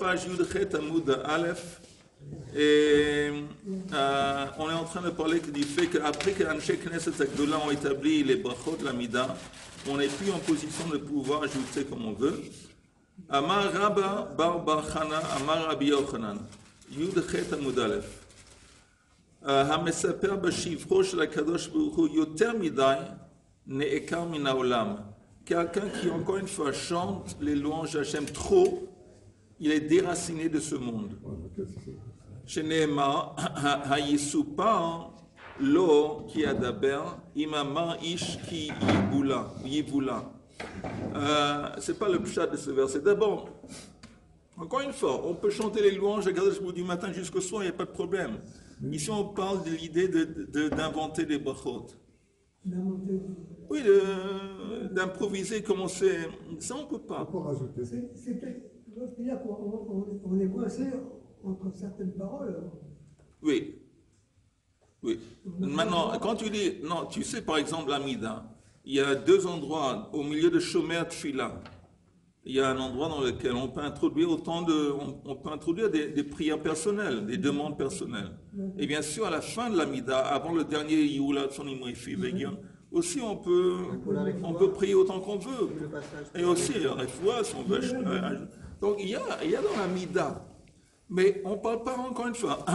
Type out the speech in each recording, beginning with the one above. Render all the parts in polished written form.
page Yudchet Amoud Aleph. Et on est en train de parler du fait qu'après que Anshe Knesset Agdola ont établi les brachot de la Mida, on n'est plus en position de pouvoir ajouter comme on veut. Amar Rabba Bar Bar Chana Amar Rabbi Yochanan Yudchet Amoud Aleph. המספר בשבחו של הקדוש ברוך הוא יותר מדי נעקר מן העולם. Quelqu'un qui encore une fois chante les louanges d'Hachem trop, il est déraciné de ce monde. שנאמר, היסופר לו כי ידבר, אם אמר איש כי יבולה. C'est pas le pshat de ce verset. D'abord, encore une fois, on peut chanter les louanges à Kadosh Baruch Hu du matin jusqu'au soir, il n'y a pas de problème. Ici, on parle de l'idée d'inventer des brachot. Oui, d'improviser, commencer. Ça, on ne peut pas. On peut rajouter. C'est-à-dire qu'on est coincé entre certaines paroles. Oui. Oui. Maintenant, quand tu dis, non, tu sais, par exemple, l'Amida, il y a deux endroits au milieu de Shomer Tfila. Il y a un endroit dans lequel on peut introduire des prières personnelles, des demandes personnelles. Et bien sûr, à la fin de l'Amida, avant le dernier Yula Tsonimoifi Vegion, aussi on peut prier autant qu'on veut. Et aussi, Refoua, si on veut. Donc il y a dans l'Amida. Mais on ne parle pas encore une fois.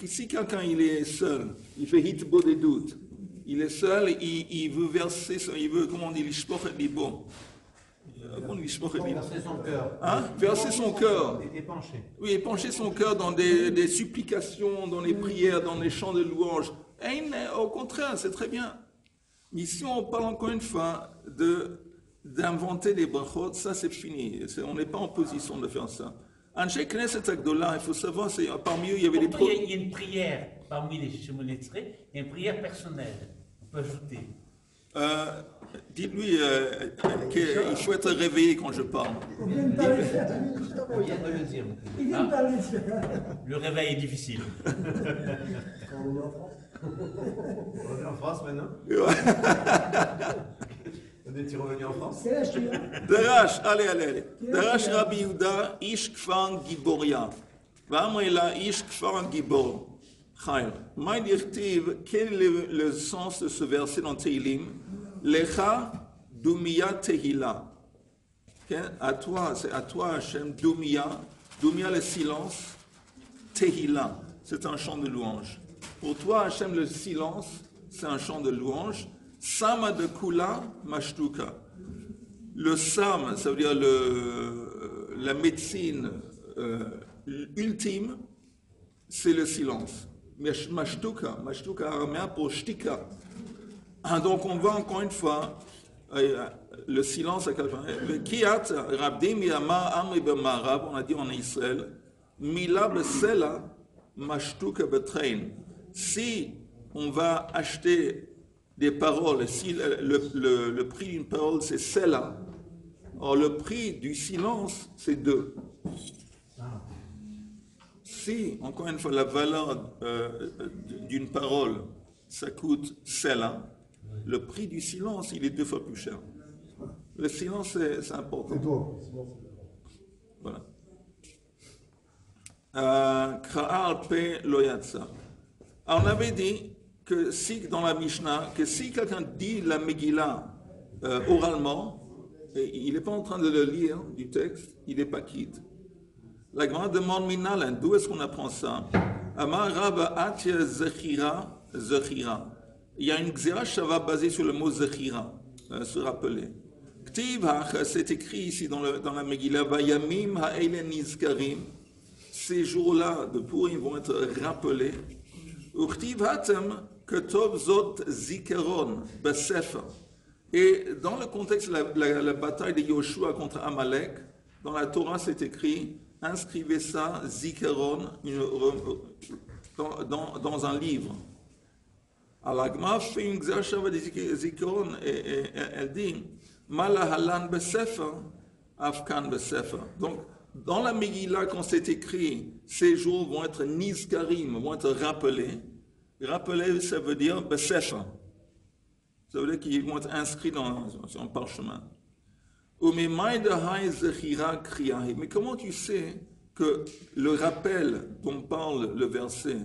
Si quelqu'un il est seul, il fait hitbo des doutes, il est seul, il veut verser, il veut, comment on dit, l'ishpoch et libo. Verser son cœur. Hein? Verser son cœur. Épancher. Oui, épancher son cœur dans des supplications, dans les prières, dans les chants de louanges. Et au contraire, c'est très bien. Mais si on parle encore une fois d'inventer des brachot, ça c'est fini. On n'est pas en position de faire ça. Anshe Knesset Agdola, il faut savoir, parmi eux, il y avait des... Il y a une prière parmi les Shemonetzré, il y a une prière personnelle. On peut ajouter. Dites-lui qu'il faut être réveillé quand je parle. Il vient de parler. Il vient de le dire. Il vient de parler. Le réveil est difficile. Quand on est en France. On est en France maintenant. On est revenu en France. C'est là, je suis là. Darash, allez. Darash Rabbi Yehuda, Ish Kfar Giboria. V'amrila Ish Kfar Gibor. Chaim. Maïd Yertiv, quel est le sens de ce verset dans Tehillim? Lecha Dumia Tehila. À toi, c'est à toi, Hachem, Dumia. Dumia, le silence. Tehila, c'est un chant de louange. Pour toi, Hachem, le silence, c'est un chant de louange. Sama de Kula Mashtuka. Le Sam, ça veut dire la médecine ultime, c'est le silence. Mashtuka araméen pour shtika. Donc on voit encore une fois le silence à quelqu'un. Kiat Rabdim Yama Amri B'Marav, on a dit en Israël, Mila B'Sela Mashtuka B'Trein. Si on va acheter des paroles, si le prix d'une parole c'est Sela, or le prix du silence c'est 2. Si, encore une fois, la valeur d'une parole, ça coûte Sela, le prix du silence, il est 2 fois plus cher. Le silence, c'est important. C'est toi. Voilà. Kra'al pe loyatsa. Alors, on avait dit que si, dans la Mishnah, que si quelqu'un dit la Megillah oralement, et il n'est pas en train de le lire du texte, il n'est pas quitte. La grande demande Minalen, d'où est-ce qu'on apprend ça? Amar Rabba Atia Zechira. Il y a une Xera Shava basée sur le mot Zechira, se rappeler. Ktiv Hach, c'est écrit ici dans la Megillah, Vayamim Ha'elen Nizkarim, ces jours-là de Purim vont être rappelés. Uktiv Hatem Ketov Zot Zikaron Besefer. Et dans le contexte de la bataille de Yoshua contre Amalek, dans la Torah c'est écrit, inscrivez ça, Zikaron, dans un livre. Alors, la Gemara fait une Xershava de Zikaron et elle dit, Malahalan Besefer, Afkan Besefer. Donc, dans la Megillah, quand c'est écrit, ces jours vont être Nizkarim, vont être rappelés. Rappeler, ça veut dire Besefer. Ça veut dire qu'ils vont être inscrits sur un parchemin. Mais comment tu sais que le rappel dont parle le verset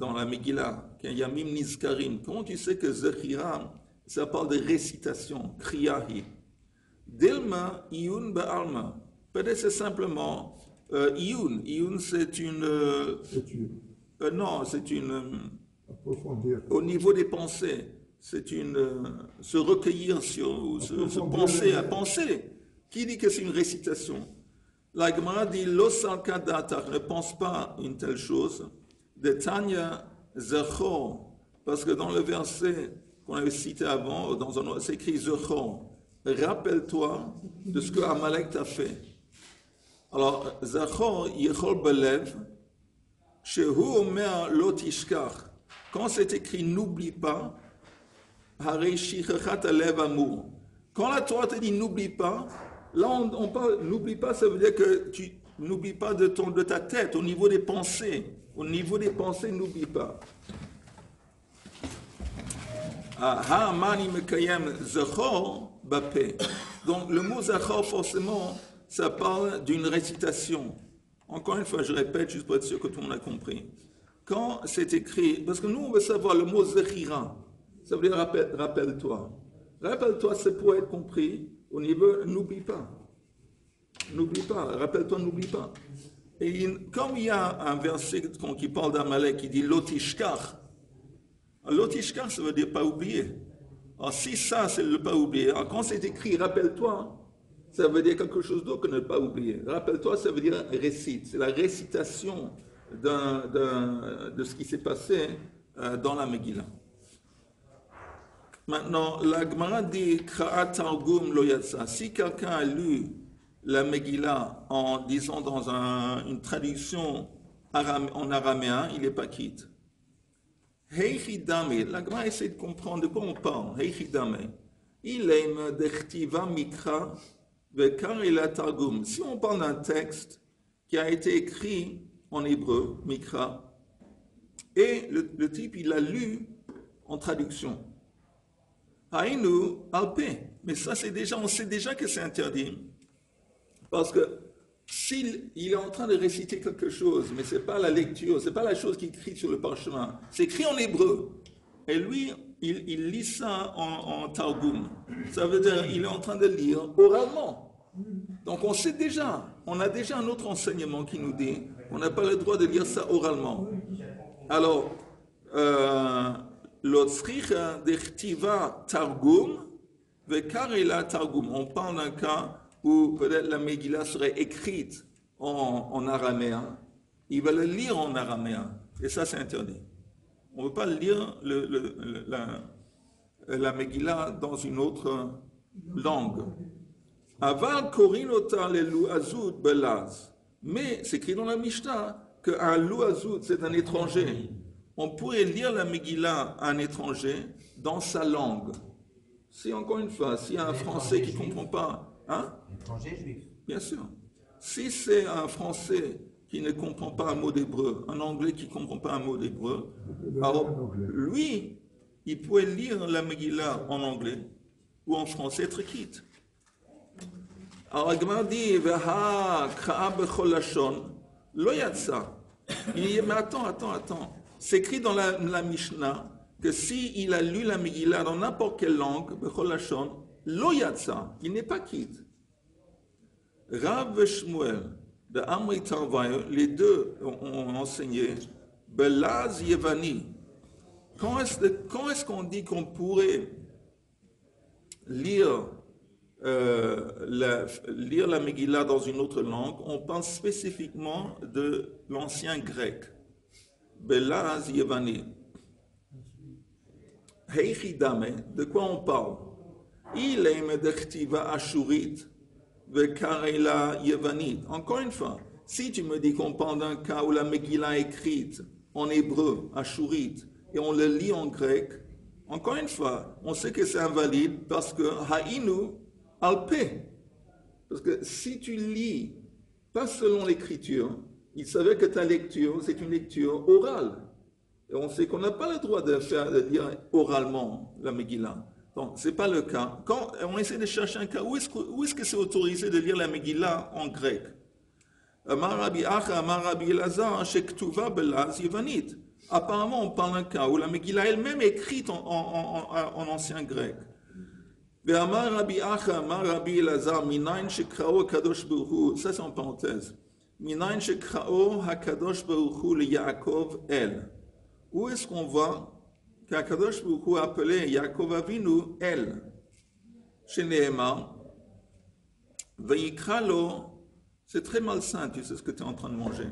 dans la Megillah, Yamim Nizkarim, comment tu sais que Zechira, ça parle de récitation, Kriyahi. Dilma, Iyun Ba'alma. Peut-être c'est simplement Iyun. Iyun, c'est une. Non, c'est une. Approfondir. Au niveau des pensées, c'est une. Se recueillir sur. Ou se penser, à penser. Qui dit que c'est une récitation? La Gemara dit Losal Kadatar, ne pense pas une telle chose. De Tanya Zechor. Parce que dans le verset qu'on avait cité avant, dans un autre, c'est écrit Zechor. Rappelle-toi de ce que Amalek t'a fait. Alors, Zachor Yechol Belev, Shehu Omer Lotishkach. Quand c'est écrit n'oublie pas, Harei Shichachat Alev Amour. Quand la Torah te dit n'oublie pas, là on parle n'oublie pas, ça veut dire que tu n'oublies pas de ta tête, au niveau des pensées. Au niveau des pensées, n'oublie pas. Ha'amani Mekayem Zachor. Donc le mot Zachor, forcément, ça parle d'une récitation. Encore une fois, je répète, juste pour être sûr que tout le monde a compris. Quand c'est écrit, parce que nous, on veut savoir le mot Zechira, ça veut dire rappelle-toi. Rappelle-toi, c'est pour être compris au niveau n'oublie pas. N'oublie pas, rappelle-toi, n'oublie pas. Et comme il y a un verset qui parle d'Amalek qui dit Lotishkach, Lotishkach, ça veut dire pas oublier. Alors, si ça, c'est ne pas oublier, alors quand c'est écrit « rappelle-toi », ça veut dire quelque chose d'autre que ne pas oublier. Rappelle-toi, ça veut dire récite. C'est la récitation de ce qui s'est passé dans la Megillah. Maintenant, la Gemara dit « Kra'at Targum lo yatsa ». Si quelqu'un a lu la Megillah en disant dans une traduction en araméen, il n'est pas quitte. Heichidame, la Gemara essaie de comprendre de quoi on parle. Heichidame, il aime d'echtiva mikra vekar et la targum. Si on parle d'un texte qui a été écrit en hébreu, mikra, et le type il l'a lu en traduction. Haïnu alpe, mais ça c'est déjà, on sait déjà que c'est interdit, parce que s'il est en train de réciter quelque chose, mais ce n'est pas la lecture, ce n'est pas la chose qui est écrite sur le parchemin, c'est écrit en hébreu. Et lui, il lit ça en Targum. Ça veut dire qu'il est en train de lire oralement. Donc on sait déjà, on a déjà un autre enseignement qui nous dit qu'on n'a pas le droit de lire ça oralement. Alors, l'otzricha d'echtiva Targum, vekarela Targum. On parle d'un cas où peut-être la Megillah serait écrite en araméen, il va le lire en araméen, et ça c'est interdit. On ne peut pas lire la Megillah dans une autre langue. Aval korinota le louazout belaz. Mais c'est écrit dans la Mishnah qu'un louazout, c'est un étranger. On pourrait lire la Megillah à un étranger dans sa langue. Si, encore une fois, s'il y a un Français qui ne comprend pas, hein? Étranger juif. Bien sûr. Si c'est un Français qui ne comprend pas un mot d'hébreu, un Anglais qui ne comprend pas un mot d'hébreu, alors lui, il pourrait lire la Megillah en anglais ou en français, être quitte. Alors, la Gemara dit, Veha kra'a bechol lashon, lo yatsa. Il dit, mais attends. C'est écrit dans la Mishnah que s'il a lu la Megillah dans n'importe quelle langue, bechol lashon, lo yatsa, il n'est pas quitte. Rav et Shmuel de Amri Tarvaï, les deux ont enseigné Belaz Yevani. Quand est-ce qu'on dit qu'on pourrait lire la Megillah dans une autre langue? On parle spécifiquement de l'ancien grec. Belaz Yevani. Heichidame, de quoi on parle? Il aime d'echtiva ashurit. Encore une fois, si tu me dis qu'on parle d'un cas où la Megillah est écrite en hébreu, ashurit, et on le lit en grec, encore une fois, on sait que c'est invalide parce que haïnu alpe. Parce que si tu lis pas selon l'écriture, il savait que ta lecture, c'est une lecture orale. Et on sait qu'on n'a pas le droit de lire oralement la Megillah. Donc, ce n'est pas le cas. Quand on essaie de chercher un cas, où est-ce que c'est autorisé de lire la Megillah en grec? אמר רבי אחא, אמר רבי אלעזר, שכתובה בלעז יוונית. Apparemment, on parle d'un cas où la Megillah elle-même est écrite en ancien grec. ואמר רבי אחא, אמר רבי אלעזר, מניין שקראו הקדוש ברוך הוא, ça c'est en parenthèse, מניין שקראו הקדוש ברוך הוא ליעקב אל. Où est-ce qu'on voit qu'Akadosh Baruch Hu a appelé Yaakov Avinu El, שנאמר, ויקרא לו, c'est très malsain, tu sais ce que tu es en train de manger.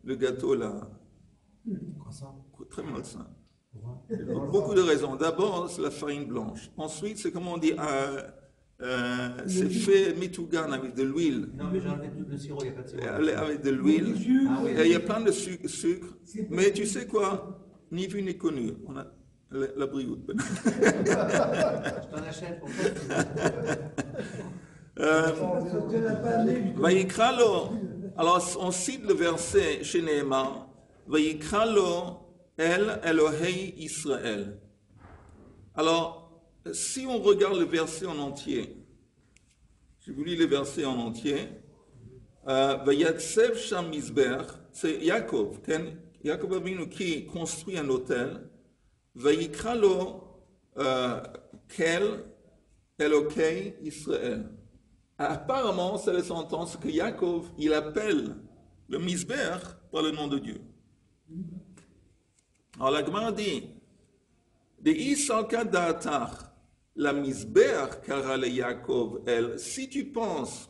Le gâteau là, très malsain. Beaucoup de raisons. D'abord, c'est la farine blanche. Ensuite, c'est comment on dit, c'est fait mitougan avec de l'huile. Non, mais j'ai enlevé tout le sirop, il n'y a pas de sirop. Avec de l'huile. Ah oui. Et il y a plein de sucre. Mais tu sais quoi? Ni vu ni connu. On a la brioute. Je t'en achète pour toi. Vayikra lo. Alors, on cite le verset chez Nehemar. Vayikra lo El Elohei Israël. Alors, si on regarde le verset en entier, je vous lis le verset en entier. Vayatsev Sham Mizbeach, c'est Yaakov, Yaakov Avinu qui construit un autel. Vayikra lo Kel Elokei Israël. Apparemment, ça laisse entendre que Yaakov, il appelle le Mizbeach par le nom de Dieu. Alors la Gemara dit, de Isalka Da'atach, la Mizbeach kara le Yaakov El. Si tu penses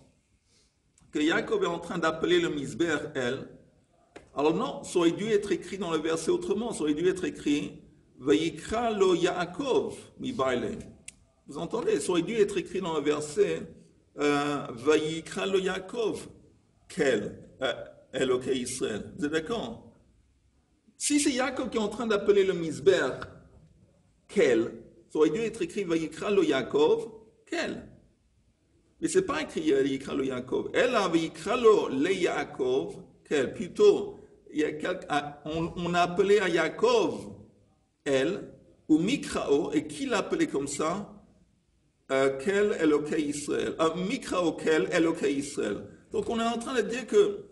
que Yaakov est en train d'appeler le Mizbeach El, alors non, ça aurait dû être écrit dans le verset autrement, ça aurait dû être écrit Vayikra lo Yaakov mi baile. Vous entendez, ça aurait dû être écrit dans le verset Vayikra lo Yaakov Kel Elokei Israël. Vous êtes d'accord? Si c'est Yaakov qui est en train d'appeler le Mizbeach Kel, ça aurait dû être écrit Vayikra lo Yaakov Kel. Mais c'est pas écrit Vayikra lo Yaakov. Elle a Vayikra lo le Yaakov Kel. Plutôt, on a appelé à Yaakov El, ou Mikrao, et qui l'a appelé comme ça? Kel Elokei Israël. Mikrao Kel Elokei Israël. Donc on est en train de dire que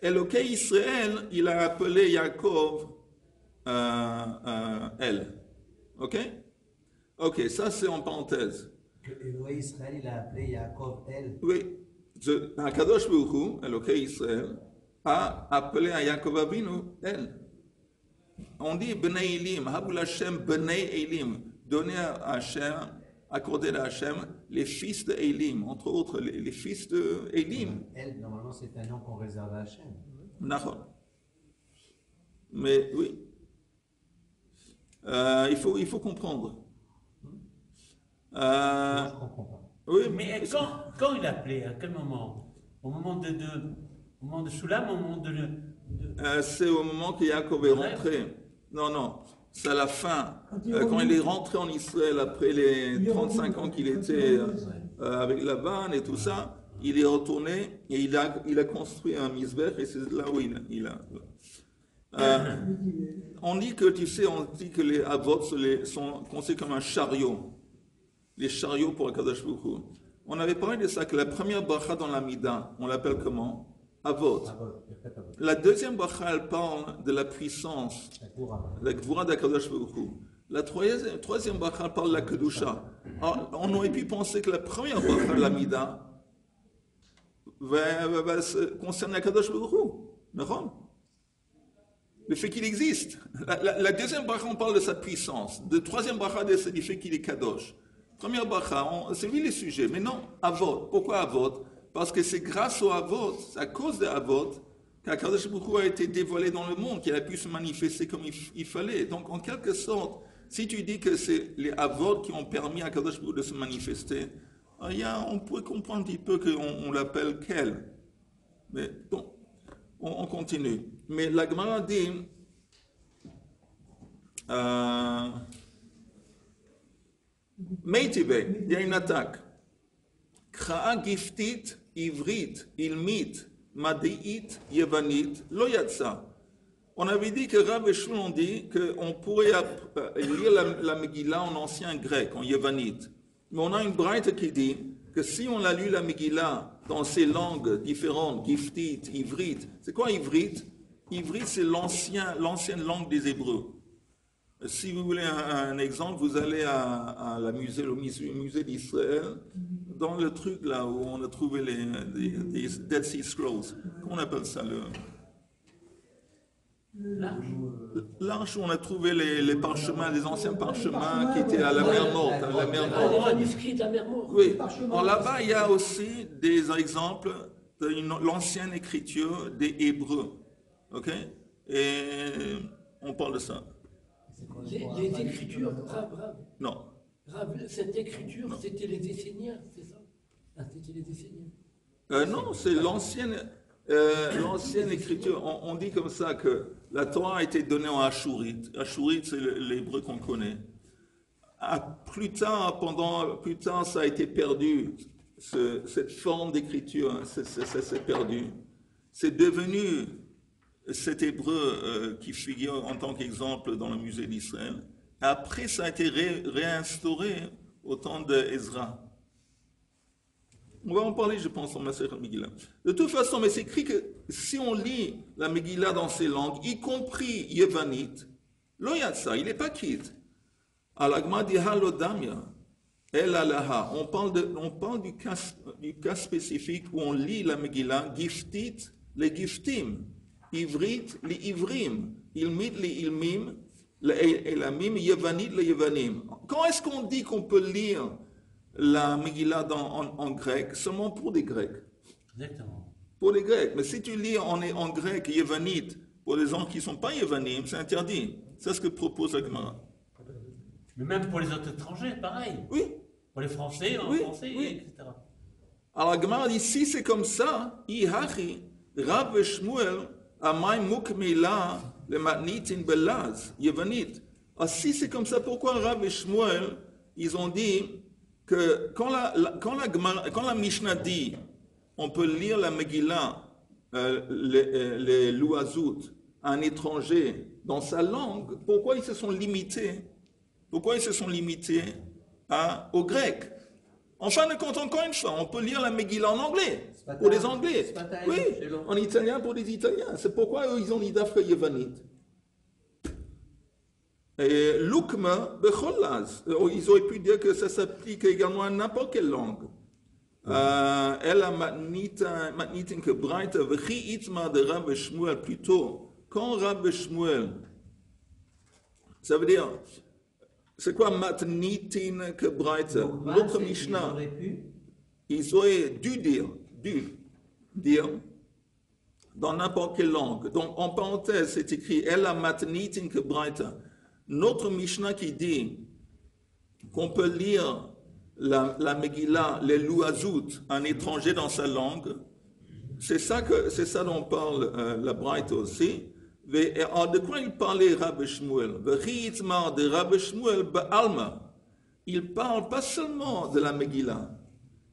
Elokei Israël, il a appelé Yaakov El. Ok? Ok, ça c'est en parenthèse. Elokei Israël, il a appelé Yaakov El. Oui. Akadosh Baruch Hu, Elokei Israël, a appelé à Yaakov Avinu El. On dit Bnei Elim, Habul Hashem Bnei Elim, donner à Hashem, accorder à Hashem les fils de Elim, entre autres les fils de Elim. El, normalement, c'est un nom qu'on réserve à Hashem. Nahon. Mais oui, il faut comprendre. Je ne comprends pas. Oui, Mais quand il appelait, à quel moment? Au moment de Soulam, au moment de c'est au moment que Yaakov est rentré. Non, c'est à la fin. Quand il est rentré en Israël après les 35 ans qu'il était avec Laban et tout ça, il est retourné et il a construit un Mizbeach et c'est là où il a. On dit que, tu sais, les Avot sont considérés comme un chariot. Les chariots pour Akadosh Baruch Hu. On avait parlé de ça, que la première bracha dans l'Amida, on l'appelle comment? Avot. La deuxième bracha, elle parle de la puissance, la Gvura d'Akadosh Baruch Hu. La troisième bracha parle de la Kedusha. Alors, on aurait pu penser que la première bracha de l'Amida va concerner Akadosh Baruch Hu. Non? Le fait qu'il existe. La deuxième bracha, on parle de sa puissance. La troisième bracha, c'est du fait qu'il est Kadosh. Première bracha, c'est lui le sujet. Mais non, Avot. Pourquoi Avot? Parce que c'est grâce au Avot, c'est à cause de Avot, qu'Akadosh Baruch Hu a été dévoilé dans le monde, qu'il a pu se manifester comme il fallait. Donc, en quelque sorte, si tu dis que c'est les Avot qui ont permis à Akadosh Baruch Hu de se manifester, on pourrait comprendre un petit peu qu'on l'appelle Kel. Mais bon, on continue. Mais la Gemara dit... Meitivé, il y a une attaque. Kraa giftit, ivrit, ilmit, madiit, yevanit, lo yatsa. On avait dit que Rav et Shlomo ont dit qu'on pourrait lire la Megillah en ancien grec, en yevanite. Mais on a une braïta qui dit que si on a lu la Megillah dans ces langues différentes, giftite, ivrite. C'est quoi ivrite? Ivrite, c'est l'ancienne langue des Hébreux. Si vous voulez un exemple, vous allez à la au musée d'Israël, dans le truc là où on a trouvé les Dead Sea Scrolls. Comment on appelle ça? L'arche où on a trouvé les parchemins, les anciens parchemins qui étaient à la mer Morte. À la mer Les Morte. manuscrits de la mer Morte. Oui. Alors là-bas, il y a aussi des exemples de l'ancienne écriture des Hébreux. OK? Et on parle de ça. Les écritures, Rav, Non. cette écriture, c'était les Esséniens, c'est ça? Ah, c'était les Esséniens. Non, c'est l'ancienne écriture. On dit comme ça que la Torah a été donnée en Ashurite. Ashurite, c'est l'hébreu qu'on connaît. Plus tard, ça a été perdu. Cette forme d'écriture, ça s'est perdu. C'est devenu cet hébreu qui figure en tant qu'exemple dans le musée d'Israël. Après, ça a été réinstauré au temps d'Ezra. On va en parler, je pense, en Masechet Megillah. De toute façon, mais c'est écrit que si on lit la Megillah dans ces langues, y compris Yevanite, lo yatsa, il n'est pas quitte. Al-Agma dit halodamia, el alaha. On parle du cas spécifique où on lit la Megillah, giftit, les giftim, ivrit, les ivrim, ilmit, les ilmim, les elamim, yevanit, les yevanim. Quand est-ce qu'on dit qu'on peut lire la Megillah en grec? Seulement pour des Grecs. Exactement. Pour les Grecs. Mais si tu lis en grec, yevanite, pour les gens qui ne sont pas yevanim, c'est interdit. C'est ce que propose la Gemara. Mais même pour les autres étrangers, pareil. Oui. Pour les Français, en Oui, français, oui. etc. Alors la Gemara dit, si c'est comme ça, Ihachi, Rav et Shmuel, Amay Mukmila, le Matnitin Belaz, Yevanit. Alors si c'est comme ça, pourquoi Rav et Shmuel, ils ont dit que quand la Mishnah dit, on peut lire la Megillah, les Louazout, à un étranger dans sa langue, pourquoi ils se sont limités? Pourquoi ils se sont limités au grec? En fin de compte, encore une fois, on peut lire la Megillah en anglais, pour les Anglais. Oui, en italien pour les Italiens. C'est pourquoi eux, ils ont dit d'Afka Yevanit. Et Lukma Becholaz, ils auraient pu dire que ça s'applique également à n'importe quelle langue. Elle a matnitin que Braita, V'chi itma de Rav Shmuel, plutôt, quand Rav Shmuel, ça veut dire, c'est quoi matnitin que Braita? L'autre Mishnah, ils auraient dû dire, dans n'importe quelle langue. Donc, en parenthèse, c'est écrit, Elle a matnitin que Braita. Notre Mishnah qui dit qu'on peut lire la Megillah, les Louazout, un étranger dans sa langue, c'est ça dont parle la Braïta aussi. De quoi il parlait Rabbi Shmuel? De Rabbi Shmuel ba'alma. Il parle pas seulement de la Megillah,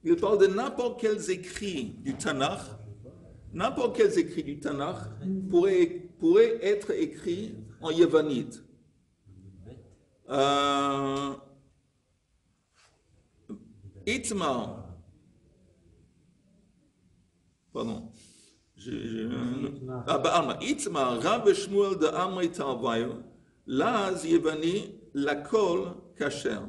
il parle de n'importe quels écrits du Tanakh. N'importe quels écrits du Tanakh pourraient être écrits en Yevanite. Itmar, pardon, Itmar, Rav Shmuel de Amri Tarvayo, Laz Yevani, Lakol Kasher,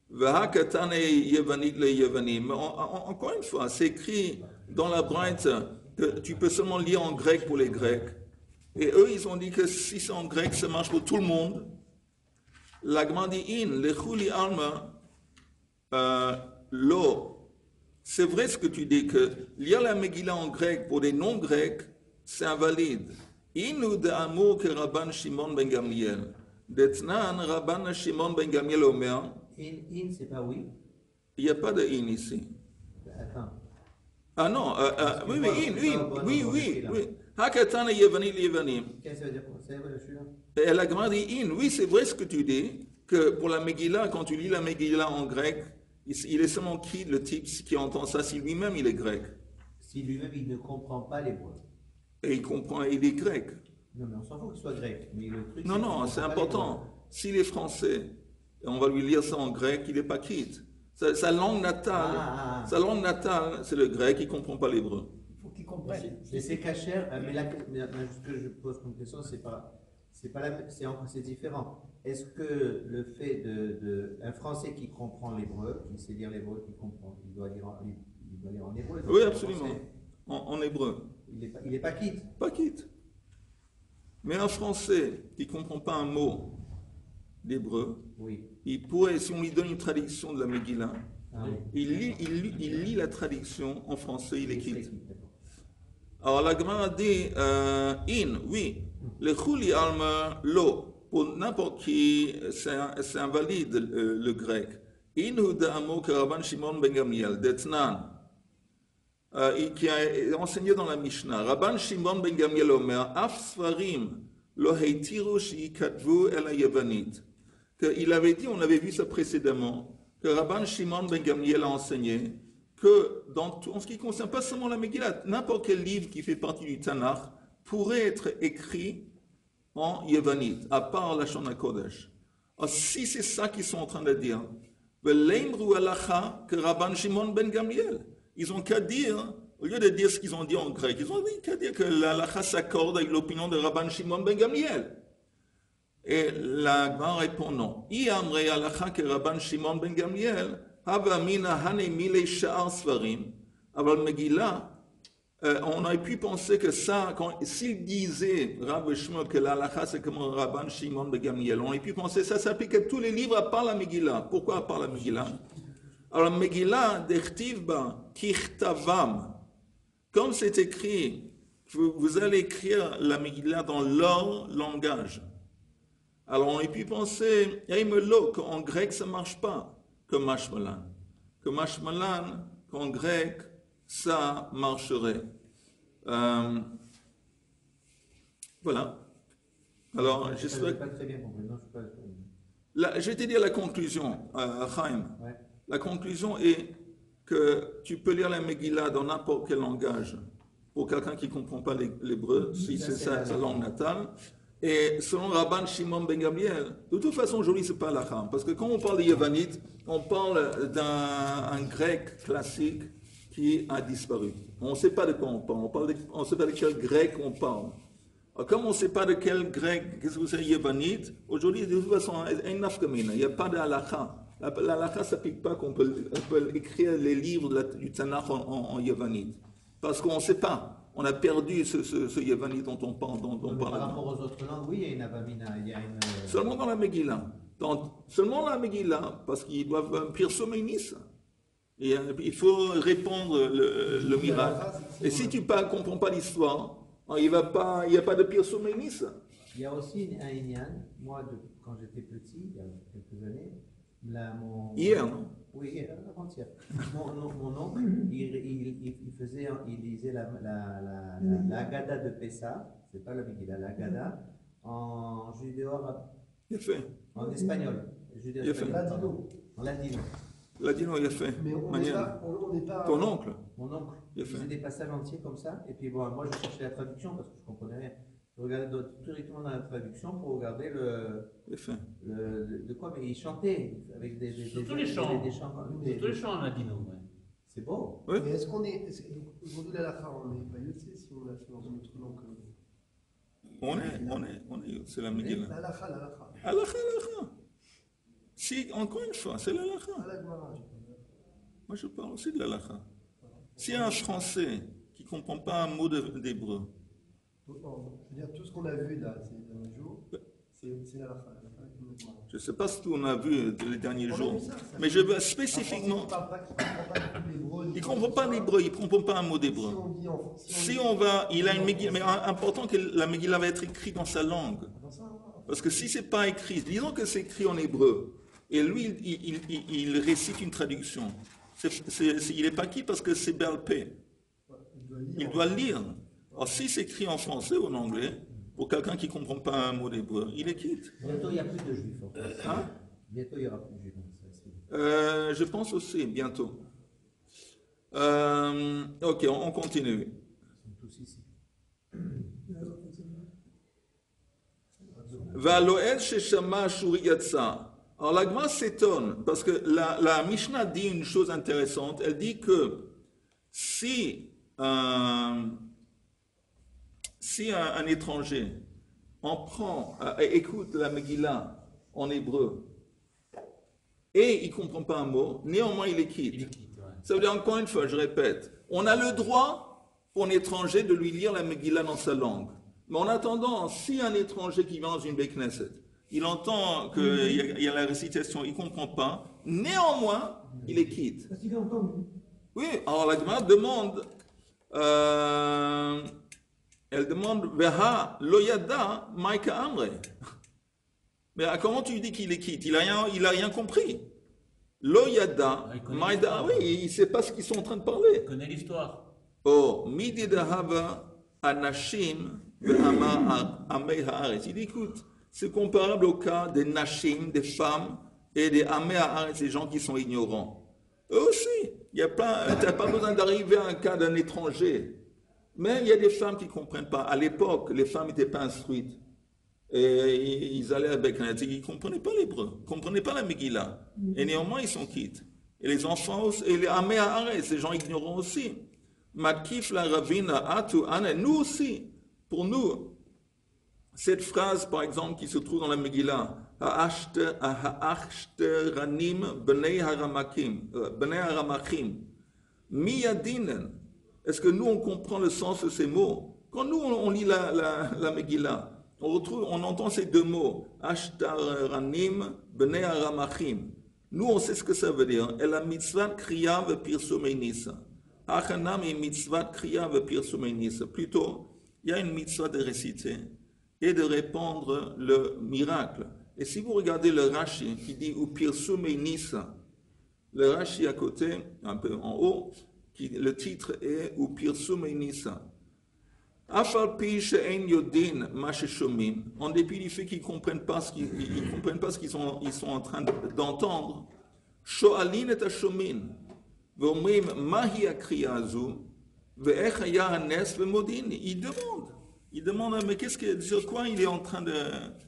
Vahakatane Yevanit le Yevanim. Encore une fois, c'est écrit dans la Braïte que tu peux seulement lire en grec pour les Grecs. Et eux, ils ont dit que si c'est en grec, ça marche pour tout le monde. L'Agma dit in, le Chuli Alma, lo. C'est vrai ce que tu dis, que lire la Megillah en grec pour des non-grecs, c'est invalide. Inu de amour que Rabban Shimon ben Gamliel. D'etnan, Rabban Shimon ben Gamliel Omer. In, c'est pas oui. Il n'y a pas de in ici. Attends. Ah non, oui. Hakatana Yevanit Yevanim. Qu'est-ce que ça veut dire pour ça? Je suis là. Et la Gemara dit in, oui, c'est vrai ce que tu dis, que pour la Megillah, quand tu lis la Megillah en grec, il est seulement qui, le type qui entend ça, si lui-même il est grec. Si lui-même il ne comprend pas l'hébreu. Et il est grec. Non, mais on s'en fout qu'il soit grec. Mais le truc, Non, c'est important. S'il est français, et on va lui lire ça en grec, il n'est pas quitte. Sa langue natale, Ah. sa langue natale, c'est le grec, il ne comprend pas l'hébreu. Il faut qu'ils comprennent. Mais c'est cachère, mais ce que je pose comme question, c'est c'est différent. Est-ce que le fait un Français qui comprend l'hébreu, qui sait lire l'hébreu, qui comprend, il doit lire en hébreu? Oui, absolument. En hébreu. Il n'est pas quitte. Pas quitte. Mais un Français qui ne comprend pas un mot d'hébreu, Oui. il pourrait, si on lui donne une traduction de la Megillah, Ah, oui. il lit la traduction en français, il est quitte. D'accord. Alors la Gemara dit oui, le chuli alma lo, pour n'importe qui, c'est invalide le grec. In hu da'amo que Rabban Shimon ben Gamliel, d'Etnan, qui a enseigné dans la Mishnah. Rabban Shimon ben Gamliel omer, af sfarim lo heitiru shi'ikatvu el hayavanit. Il avait dit, on avait vu ça précédemment, que Rabban Shimon ben Gamliel a enseigné que en ce qui concerne pas seulement la Megillah, n'importe quel livre qui fait partie du Tanakh pourrait être écrit en Yevanite, à part la Shon HaKodesh. Alors, si c'est ça qu'ils sont en train de dire, V'leimru halacha que Rabban Shimon ben Gamliel, ils ont qu'à dire, au lieu de dire ce qu'ils ont dit en grec, ils ont qu'à dire que l'halacha s'accorde avec l'opinion de Rabban Shimon ben Gamliel. Et la Gemara répond non. I amre halacha que Rabban Shimon ben Gamliel, hava mina hane mile sha'ar svarim, aval Megillah, on aurait pu penser que ça, s'il disait, Rav Shmuel, que l'halakha c'est comme Rabban Shimon ben Gamliel, on aurait pu penser que ça s'applique à tous les livres à part la Megillah. Pourquoi à part la Megillah? Alors, la Megillah, d'echtiv ba, kichtavam, comme c'est écrit, vous allez écrire la Megillah dans leur langage. Alors, on aurait pu penser, qu'en grec ça ne marche pas, que mashmalan. Que mashmalan, qu'en grec, ça marcherait. Voilà. Alors, j'espère. Je pas très bien compris. Non, je pas... Je vais te dire la conclusion, Chaim. Ouais. La conclusion est que tu peux lire la Megillah dans n'importe quel langage. Pour quelqu'un qui ne comprend pas l'hébreu, si c'est sa langue natale. Et selon Rabban Shimon ben Gamliel, de toute façon, aujourd'hui, ce n'est pas l'acham. Parce que quand on parle de Yevanite, on parle d'un grec classique qui a disparu. On ne sait pas de quoi on parle. On ne sait pas de quel grec on parle. Alors, comme on ne sait pas de quel grec, qu'est-ce que c'est Yevanite, aujourd'hui, de toute façon, il n'y a pas de halakha. La halakha ne s'applique pas qu'on peut écrire les livres du Tanakh en Yevanite. Parce qu'on ne sait pas. On a perdu ce Yevanite dont on parle. Par rapport aux autres langues, oui, il y a une avamina. Seulement dans la Megillah. Seulement dans la Megillah, parce qu'ils doivent pirsoménis. Et il faut répondre le miracle. Et si tu ne comprends pas l'histoire, il n'y a pas de pirsoménis. Il y a aussi un Inyan, moi, quand j'étais petit, il y a quelques années, Hier, non? Oui, avant-hier. Mon oncle, il lisait la Haggadah de Pessah, c'est pas la Megillah, la Haggadah, en judéo-arabe. Il a fait. En espagnol. Ladino. En ladino. Ladino, il a fait. Mais on n'est pas. Ton oncle? Mon oncle, Il a il fait. faisait des passages entiers comme ça, et puis bon, moi je cherchais la traduction parce que je comprenais rien. Je regardais directement dans la traduction pour regarder Il a fait. de quoi, mais il chantait avec Surtout les chants. des chants. Surtout les chants en ladino, ouais. C'est beau. Oui. Mais est-ce qu'on est. Aujourd'hui, la lacha, on n'est pas yotzé si on l'a fait dans une autre langue. On est, c'est la Megillah. La lacha, la lacha. Halakha. Si, encore une fois, c'est l'halakha. À la Gemara, Moi, je parle aussi de l'halakha. Si un Français qui ne comprend pas un mot d'hébreu, je veux dire, tout ce qu'on a vu là, ces derniers jours, c'est la lacha. je ne sais pas ce qu'on a vu les derniers On a jours, vu ça, mais je veux spécifiquement. Il ne comprend pas l'hébreu, il ne comprend pas un mot d'hébreu. Si on va, il a une Megillah, mais important que la Megillah va être écrite dans sa langue. Parce que si ce n'est pas écrit, disons que c'est écrit en hébreu, et lui, il récite une traduction. Il n'est pas qui parce que c'est Belpé. Il doit lire. Alors si c'est écrit en français ou en anglais, pour quelqu'un qui ne comprend pas un mot d'hébreu, il est quitte. Bientôt, il n'y a plus de juifs. En fait. Hein? Bientôt, il n'y aura plus de juifs. Je pense aussi, bientôt. Ok, on continue. Ils sont tous ici. Valoel sheshama shuri yatsa. Alors la Gemara s'étonne parce que la Mishnah dit une chose intéressante. Elle dit que si un étranger écoute la Megillah en hébreu et il ne comprend pas un mot, néanmoins il est quitte. Il est quitte, ouais. Ça veut dire, encore une fois, je répète, on a le droit pour un étranger de lui lire la Megillah dans sa langue. Mais en attendant, si un étranger qui vient dans une Beit Knesset, il entend qu'il y a la récitation, il ne comprend pas, néanmoins, il est quitte. Parce qu'il a entendu. Oui, alors la Gemara demande, elle demande, Veha loyada maika amre. Mais comment tu dis qu'il est quitte? Il a rien compris. Loyada Il connaît maida, l'histoire. oui, il ne sait pas ce qu'ils sont en train de parler. Il connaît l'histoire. Oh, midi de hava anashim ve'ama amei haaretz. Il dit, écoute, c'est comparable au cas des nashim, des femmes, et des amei haaretz, des gens qui sont ignorants. Eux aussi, tu n'as pas besoin d'arriver à un cas d'un étranger. Mais il y a des femmes qui ne comprennent pas. À l'époque, les femmes n'étaient pas instruites. Et ils allaient avec un ils ne comprenaient pas l'hébreu, ils ne comprenaient pas la Megillah. Et néanmoins, ils sont quittes. Et les enfants aussi, et les amei haaretz, ces gens ignorants aussi. Matkif la ravina atu ane. Nous aussi, pour nous, cette phrase, par exemple, qui se trouve dans la Megillah, Ha'ashteranim bnei haramachim, miyadinen. Est-ce que nous, on comprend le sens de ces mots? Quand nous, on lit la Megillah, on entend ces deux mots, Ashteranim bnei haramachim. Nous, on sait ce que ça veut dire. Et la mitzvah kriya ve'pirsumei nisa. Achanam et mitzvah kriya ve'pirsumei nisa. Plutôt, il y a une mitzvah de réciter et de répandre le miracle. Et si vous regardez le Rashi qui dit ou pirsumei nisa, le Rashi à côté, un peu en haut, le titre est ou pirsumei nisa. Afal pi she'en yodin ma sheshomim, en dépit du fait qu'ils ne comprennent pas ce qu'ils sont en train d'entendre, sho'alin et hashomin, ve'omrim mahi akriya azu, ve'ech haya hanes ve'modin. Il demande, mais sur quoi il est en train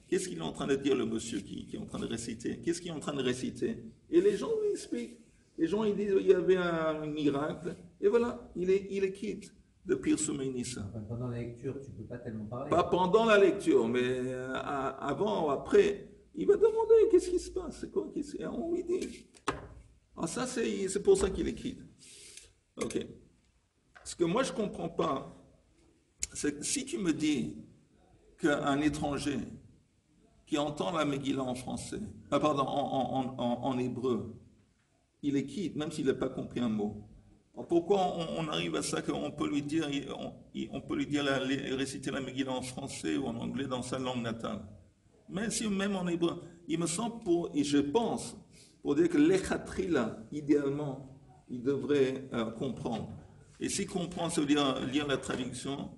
qu'est-ce qu'il est en train de dire le monsieur qui est en train de réciter? Qu'est-ce qu'il est en train de réciter? Et les gens lui expliquent. Les gens ils disent, il y avait un miracle, et voilà, il est quitte de Pirsumei Nisa. Pendant la lecture, tu ne peux pas tellement parler. Pas pendant la lecture, mais avant ou après, il va demander qu'est-ce qui se passe, c'est quoi, on lui dit. Alors ça, c'est pour ça qu'il est quitte. Ok. Ce que moi je ne comprends pas, c'est que si tu me dis qu'un étranger qui entend la Megillah en français, en hébreu, il est quitte, même s'il n'a pas compris un mot. Alors pourquoi on arrive à ça qu'on peut lui dire, réciter la Megillah en français ou en anglais dans sa langue natale? Même en hébreu, il me semble et je pense, pour dire que l'echatrila, idéalement, il devrait comprendre. Et s'il comprend, ça veut dire lire la traduction.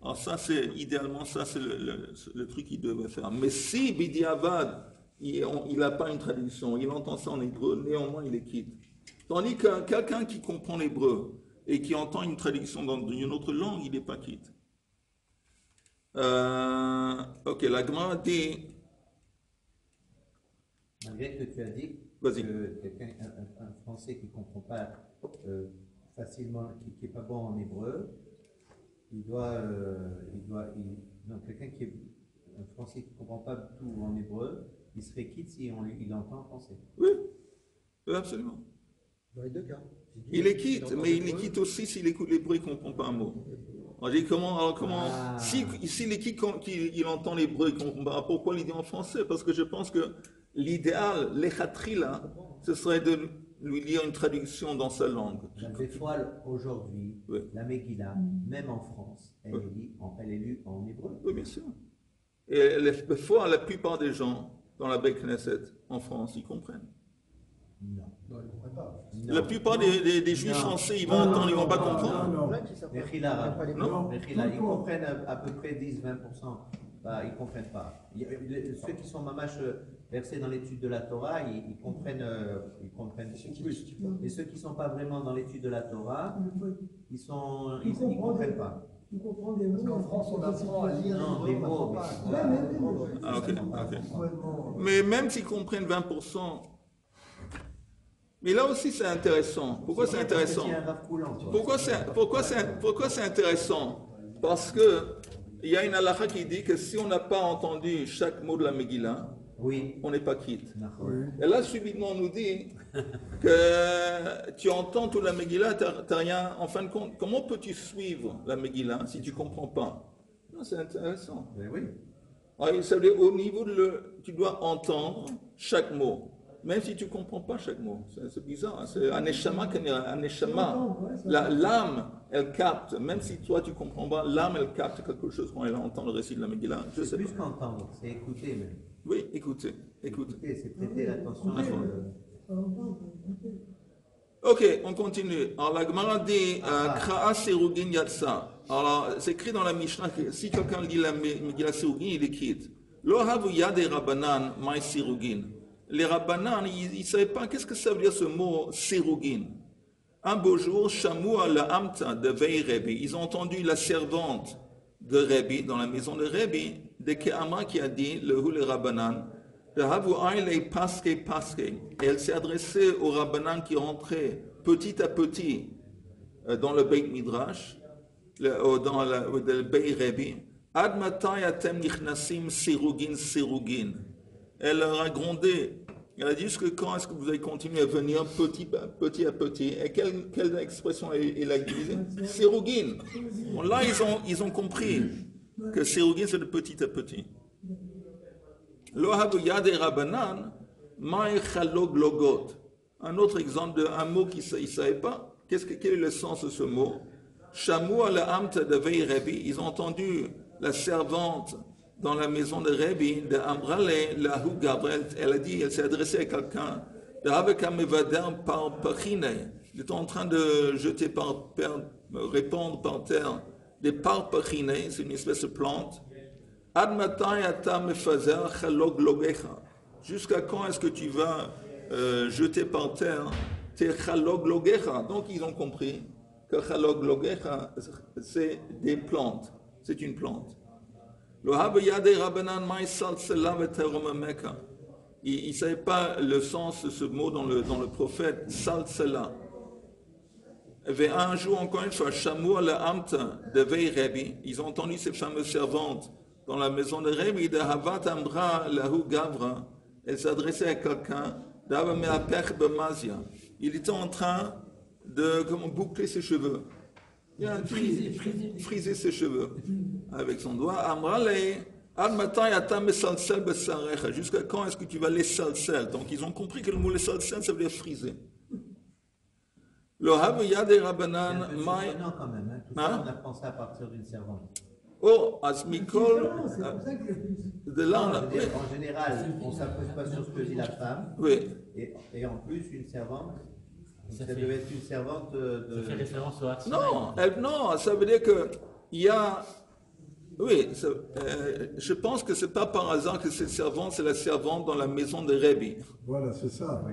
Alors ça, idéalement, ça c'est le truc qu'il devrait faire. Mais si Bidiavad, il n'a pas une traduction, il entend ça en hébreu, néanmoins il est quitte. Tandis que quelqu'un qui comprend l'hébreu et qui entend une traduction dans une autre langue, il n'est pas quitte. Ok, la Gemara dit... Malgré que tu as dit Vas-y. que un Français qui ne comprend pas facilement, qui n'est pas bon en hébreu, quelqu'un qui est un Français qui ne comprend pas tout en hébreu, il serait quitte si il entend en français. Oui, absolument. Dans les deux cas. Il est quitte, mais il est quitte aussi s'il écoute l'hébreu et qu'il ne comprend pas un mot. Alors, j'ai dit comment s'il est quitte quand il entend l'hébreu et qu'il ne comprend pas, pourquoi il dit en français? Parce que je pense que l'idéal, l'echatrila, ce serait de lui lire une traduction dans sa langue. Des fois, aujourd'hui, Oui. la Megillah, même en France, elle est lue en hébreu. Oui, bien sûr. Et des fois, la plupart des gens dans la Beit Knesset, en France, ils comprennent. Non. Non, ils ne comprennent pas. Non. La plupart des juifs français, ils vont entendre, ils ne vont pas comprendre. Non. Mechila, Non. ils comprennent à peu près 10-20%. Bah, ils ne comprennent pas. Ceux qui sont mamash versés dans l'étude de la Torah, ils comprennent plus. Et ceux qui ne sont pas vraiment dans l'étude de la Torah, ils ne comprennent pas. Tu comprends des mots. Parce qu'en France, on apprend à lire Non, les des mots, mots, on apprend mais- pas à Ouais, comprendre. Ah, ok, ok. Complètement. Mais même s'ils comprennent 20%, mais là aussi c'est intéressant. Pourquoi c'est intéressant? Il y a un rave coulant, toi. Pourquoi c'est intéressant? Parce que il y a une halakha qui dit que si on n'a pas entendu chaque mot de la Megillah, Oui. on n'est pas quitte. D'accord. Et là, subitement, on nous dit que tu entends toute la Megillah, t'as rien. En fin de compte, comment peux-tu suivre la Megillah si tu ne comprends pas? Non, c'est intéressant. Mais oui. Alors, ça veut dire au niveau tu dois entendre chaque mot, même si tu ne comprends pas chaque mot. C'est bizarre. Hein. C'est un neshama, un neshama. L'âme, elle capte, même si toi tu ne comprends pas, l'âme, elle capte quelque chose quand elle entend le récit de la Megillah. Je C'est sais plus pas. qu'entendre, c'est écouter même. Oui, écoutez. Écouter, c'est prêter l'attention. Ok, on continue. Alors la Gemara dit Kra'a Sirugin Yatsa. Alors c'est écrit dans la Mishnah que si quelqu'un lit la Megillah Sirugin, il est quitte. Lo havu yad Rabbanan mai Sirugin. Les Rabbanan, ils ne savaient pas qu'est-ce que ça veut dire ce mot Sirugin. Un beau jour, Shamua la Amta de Vei Rebbe, ils ont entendu la servante de Rebbe, dans la maison de Rebbe, de Ke'amra qui a dit, le Rabbanan, de Havu Aile Paske Paske. Et elle s'est adressée au Rabbanan qui rentrait petit à petit dans le Beit Midrash, dans le Beit Rebbe. Ad matai atem nichnasim sirugin sirugin. Elle leur a grondé. Elle a dit jusque quand est-ce que vous allez continuer à venir petit à petit? Et quelle expression il a utilisée? Sirugin. Bon, là, ils ont compris que sirugin, c'est de petit à petit. Lo havu yad rabanan, mai chalog logot. Un autre exemple d'un mot qu'ils ne savaient pas. Quel est le sens de ce mot? Shamu ala amta de vei Rebbe. Ils ont entendu la servante dans la maison de Rebbe, de Amrale, la Hu Gabriel, elle a dit, elle s'est adressée à quelqu'un, de Haveka Mevader par Pachine. Il était en train de jeter répandre par terre des parpachine, c'est une espèce de plante. Ad matai ata mefazer chalog logecha. Jusqu'à quand est-ce que tu vas jeter par terre tes chalog logecha? Donc ils ont compris que chalog logecha, c'est des plantes, c'est une plante. Il ne savait pas le sens de ce mot dans le prophète, salsela. Et un jour, encore une fois, Shamu la Amta de Vei Rebbe, ils ont entendu ces fameuses servantes dans la maison de Rebbe, de Havat Amra Lahu Gavra, elle s'adressait à quelqu'un, d'Ava Meapech Bemazia. Il était en train de boucler ses cheveux. Il a frisé ses cheveux avec son doigt. Jusqu'à quand est-ce que tu vas les salsel? Donc ils ont compris que le mot les salsel, ça veut dire friser. Le Havaya des Rabbanan, C'est impressionnant quand même. Hein. Tout ça, on apprend ça à partir d'une servante. Oh, Asmikol, C'est pour ça que de là, Non, je veux dire, en général, on ne s'appose pas sur ce que dit la femme. oui. Et en plus, une servante, ça devait être une servante de... Ça fait référence au Hatz. Non, ça veut dire que il y a. Oui, je pense que c'est pas par hasard que cette servante, c'est la servante dans la maison de Rebbe. Voilà, c'est ça.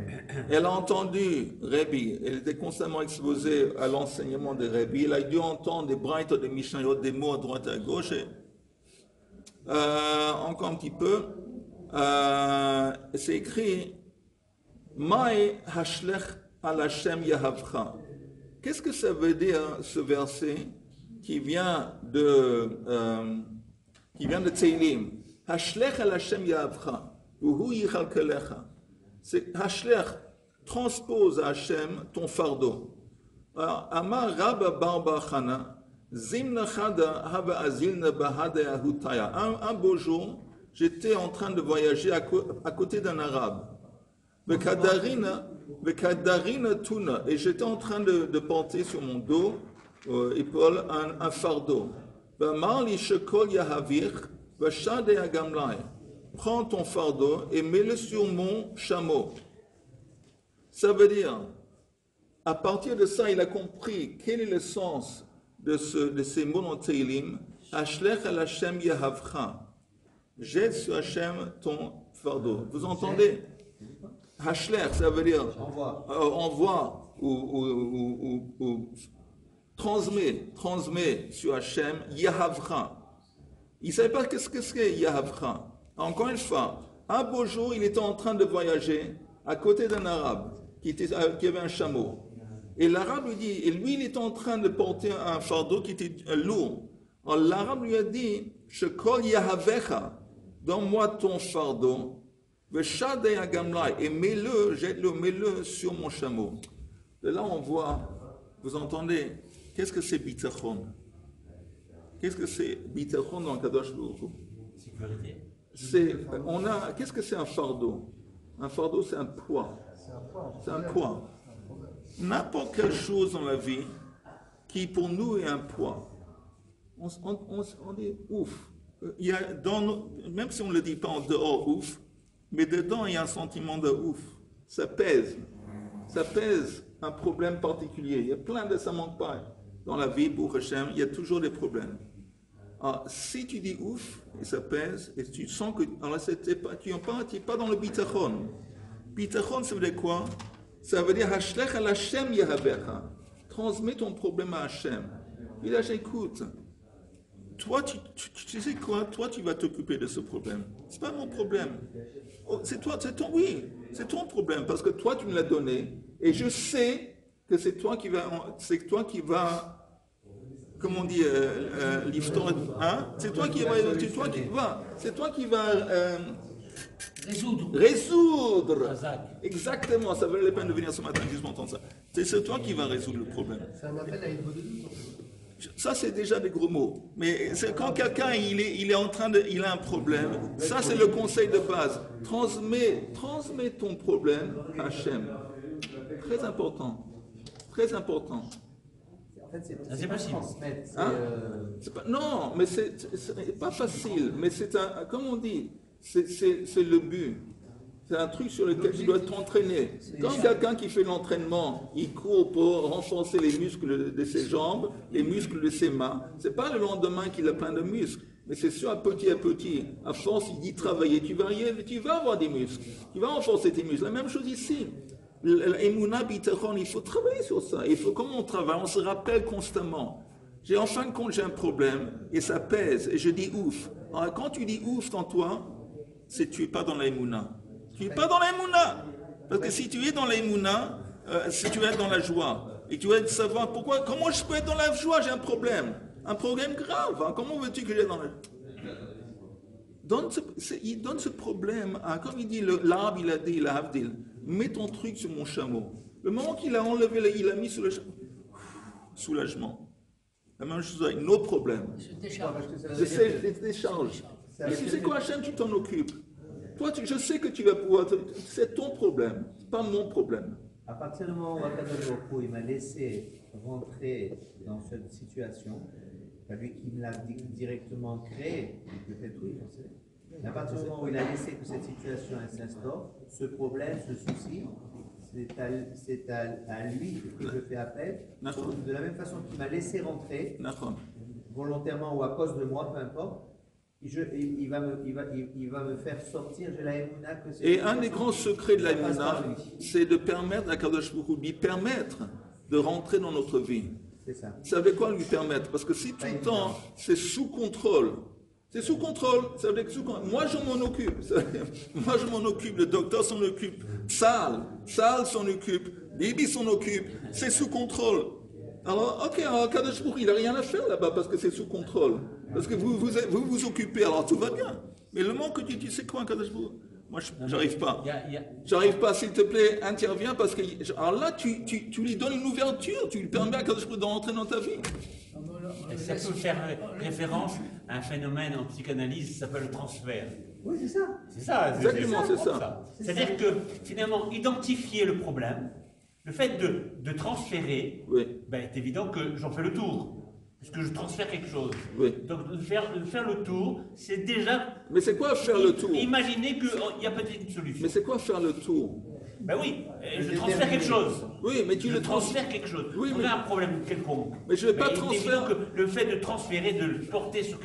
Elle a entendu Rebbe, elle était constamment exposée à l'enseignement de Rebbe. Elle a dû entendre des braïtes, des mishnayot, des mots à droite et à gauche. Et, encore un petit peu, c'est écrit Mai hashlech al Hashem yahavcha. Qu'est-ce que ça veut dire ce verset qui vient de Teilim? Hashlech al Hashem yahavcha, uhu yichalkelecha. C'est Hashlech, transpose à Hashem ton fardeau. Alors, Amar Rabba Barba Chana, Zimna Chada Hava Azilna Bahada Ahutaya. Un beau jour, j'étais en train de voyager à côté d'un arabe. Vekadarina Tuna. Et j'étais en train de porter sur mon dos, épaule, un fardeau. Marli Shekol Yahavir, Vashade Agamlai. Prends ton fardeau et mets-le sur mon chameau. Ça veut dire, à partir de ça, il a compris quel est le sens de ces mots dans Teilim. Hashlech al Hashem yahavcha. Jette sur Hashem ton fardeau. Vous entendez? Hashlech, ça veut dire envoie ou transmet sur Hachem, Yahavra. Il ne savait pas qu'est-ce que c'est Yahavra. Encore une fois, un beau jour, il était en train de voyager à côté d'un arabe qui avait un chameau. Et l'arabe lui dit, et lui, il était en train de porter un fardeau qui était lourd. Alors l'arabe lui a dit, Shekol Yahavecha, donne-moi ton fardeau, et mets-le, jette-le, mets-le sur mon chameau. Et là, on voit, vous entendez, qu'est-ce que c'est bitachon? Qu'est-ce que c'est bitachon dans Kadosh Baruch Hu? Sécurité. Qu'est-ce que c'est un fardeau? Un fardeau, c'est un poids. C'est un poids. N'importe quelle chose dans la vie qui, pour nous, est un poids. On est ouf. Il y a même si on ne le dit pas en dehors ouf, mais dedans, il y a un sentiment de ouf. Ça pèse. Ça pèse un problème particulier. Il y a plein de ça manque pas. Dans la vie, pour Hachem, il y a toujours des problèmes. Alors, si tu dis ouf, et ça pèse, et tu sens que tu n'es pas dans le bitachon. Bitachon, ça veut dire quoi? Ça veut dire Hashlech al Hashem Yahavecha. Transmets ton problème à Hachem. Il a dit, écoute, toi, tu sais quoi? Toi, tu vas t'occuper de ce problème. C'est pas mon problème. Oh, c'est ton problème, parce que toi, tu me l'as donné, et je sais que c'est toi qui va, comment on dit, c'est toi qui va résoudre. Exactement, ça valait la peine de venir ce matin juste pour entendre ça. C'est toi qui vas résoudre le problème. C'est un appel à une bonne doute. Ça, c'est déjà des gros mots. Mais c'est quand quelqu'un il a un problème, ça, c'est le conseil de base. Transmets ton problème à Hachem. Très important. Très important. En fait, C'est possible. Non, mais c'est pas facile. Mais c'est comme on dit, c'est le but. C'est un truc sur lequel tu dois t'entraîner. Quand quelqu'un qui fait l'entraînement, il court pour renforcer les muscles de ses jambes, les muscles de ses mains, c'est pas le lendemain qu'il a plein de muscles. Mais c'est sûr, à petit, à force d'y travailler, tu vas avoir des muscles. Tu vas renforcer tes muscles. La même chose ici. L'Emouna Bitachon, il faut travailler sur ça. Comment on travaille? On se rappelle constamment. En fin de compte, j'ai un problème et ça pèse et je dis ouf. Alors, quand tu dis ouf dans toi, tu n'es pas dans l'Emouna. Tu n'es pas dans l'Emouna. Parce que si tu es dans l'Emouna, si tu es dans la joie, et tu vas savoir comment je peux être dans la joie, j'ai un problème grave. Hein. Comment veux-tu que j'aille dans la joie? Il donne ce problème, comme il dit, l'arabe, il a dit, l'Avdil, mets ton truc sur mon chameau. Le moment qu'il a enlevé, il a mis sur le chameau, soulagement. La même chose avec nos problèmes. Je sais, les décharges. Et tu sais quoi, Hachem, tu t'en occupes. Toi, je sais que tu vas pouvoir. C'est ton problème, pas mon problème. À partir du moment où Akadosh Baruch Hu, il m'a laissé rentrer dans cette situation, c'est lui qui me l'a directement créé, peut-être oui, je sais. Mais à partir du moment où il a laissé que cette situation s'instaure, ce problème, ce souci, c'est à lui que je fais appel. De la même façon qu'il m'a laissé rentrer, volontairement ou à cause de moi, peu importe, il va me faire sortir de la Emouna que c'est. Et un des grands secrets de la Emouna, c'est de permettre à Kadosh Baruch Hu, lui permettre de rentrer dans notre vie. C'est ça. Ça veut quoi lui permettre? Parce que si tout le temps c'est sous contrôle, ça veut dire que moi je m'en occupe, le docteur s'en occupe, Sal s'en occupe, Bibi s'en occupe, c'est sous contrôle. Alors, Kadosh Baruch Hu, il n'a rien à faire là-bas parce que c'est sous contrôle. Parce que vous occupez, alors tout va bien. Mais le moment que tu dis, c'est quoi un Kadosh Baruch Hu? Moi, j'arrive pas. J'arrive pas, s'il te plaît, interviens parce que. Alors là, tu lui donnes une ouverture, tu lui permets à Kadosh Baruch Hu d'entrer dans ta vie. Et ça peut faire référence à un phénomène en psychanalyse qui s'appelle le transfert. Oui, c'est ça. C'est ça. Exactement, c'est ça. C'est-à-dire que, finalement, identifier le problème, le fait de transférer, est évident que j'en fais le tour. Puisque je transfère quelque chose. Oui. Donc, de faire le tour, c'est déjà. Mais c'est quoi faire le tour? Imaginez qu'il y a peut-être une solution. Mais c'est quoi faire le tour? Ben oui, je transfère quelque chose. Oui, mais tu je le transfères quelque chose. Oui, on a un problème quelconque. Mais je ne vais pas transférer. Que le fait de transférer, de le porter sur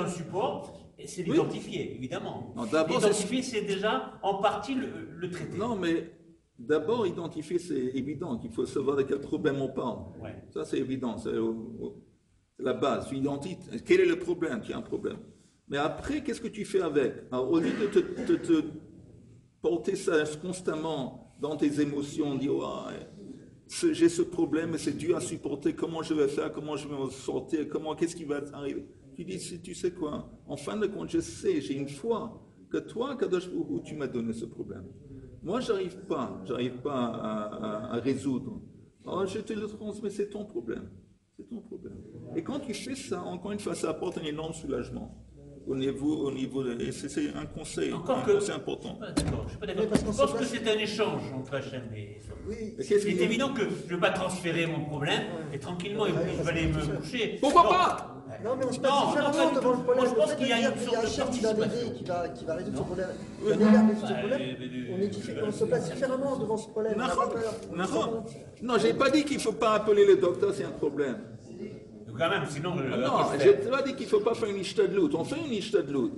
un support, c'est l'identifier, évidemment. Non, d'abord, l'identifier, c'est déjà en partie le traiter. Non, mais D'abord, identifier, c'est évident qu'il faut savoir de quel problème on parle. Ouais. Ça, c'est évident, c'est la base. Tu identifies quel est le problème, tu as un problème. Mais après, qu'est-ce que tu fais avec? Alors, au lieu de te porter ça constamment dans tes émotions, dire oh, j'ai ce problème et c'est dur à supporter, comment je vais faire, comment je vais m'en sortir, qu'est-ce qui va arriver? Tu dis, tu sais quoi? En fin de compte, j'ai une foi que toi, Kadosh Baruch Hu, tu m'as donné ce problème. Moi, j'arrive pas à résoudre. Alors, je te le transmets, c'est ton problème. C'est ton problème. Et quand tu fais ça, encore une fois, ça apporte un énorme soulagement. Au niveau et c'est un conseil important. Ah, d'accord, je suis pas d'accord. Je pense que c'est un échange entre Hachem et Oui. c'est évident que je ne veux pas transférer mon problème et tranquillement, je vais aller me coucher. Pourquoi pas? Non, mais on se passe différemment devant le problème. Moi, je pense qu'il y a une sorte de Hachem qui va participation. l'aider, qui va résoudre ce problème. Il va l'aider à résoudre ce problème. On se place différemment devant ce problème. Non, j'ai pas dit qu'il faut pas appeler le docteur, c'est un problème. Quand même, sinon. Non, je n'ai pas dit qu'il ne faut pas faire une ishtadlout. On fait une ishtadlout.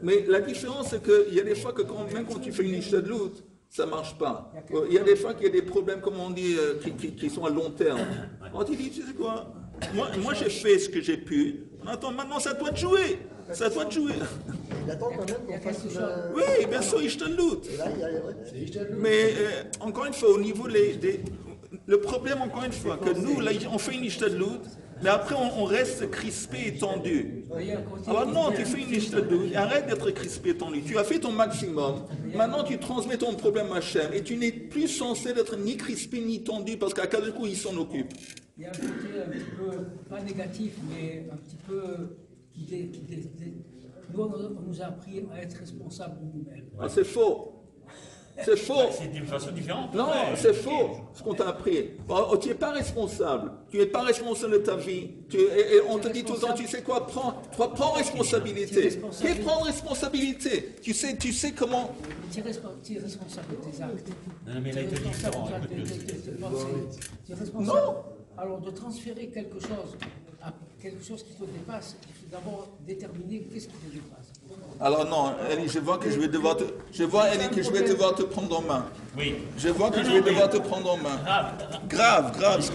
Mais la différence, c'est qu'il y a des fois que même quand tu fais une ishtadlout, ça ne marche pas. Il y a des fois qu'il y a des problèmes, comme on dit, qui sont à long terme. On te dit, tu sais quoi? Moi j'ai fait ce que j'ai pu. Attends, maintenant, c'est à toi de jouer. C'est à toi de jouer. Il attend quand même qu'on fasse une... Oui, bien sûr, ishtadlout. Et là, il y a... Mais encore une fois, au niveau le problème, encore une fois, que nous, là, on fait une ishtadlout, mais après, on reste crispé et tendu. Alors non, tu fais une ishtadlout, et arrête d'être crispé et tendu. Tu as fait ton maximum. Maintenant, tu transmets ton problème à Hachem, et tu n'es plus censé être ni crispé ni tendu, parce qu'à quel coup, il s'en occupe. Il y a un côté un petit peu, pas négatif, mais un petit peu nous, on nous a appris à être responsables de nous-mêmes. Ah, c'est faux. C'est faux. C'est d'une façon différente. Non, c'est faux, ce qu'on t'a appris. Tu n'es pas responsable. Tu n'es pas responsable de ta vie. Et on te dit tout le temps, tu sais quoi, prends responsabilité. Qu'est-ce que prendre responsabilité? Tu sais comment... Tu es responsable de tes actes. Non, mais là, il te dit différent. Tu es responsable. Non. Alors, de transférer quelque chose à quelque chose qui te dépasse, il faut d'abord déterminer qu'est-ce qui te dépasse. Alors non, Eli, je vois que je vais devoir te prendre en main. Oui. Je vois que je vais devoir te prendre en main. Grave. Grave.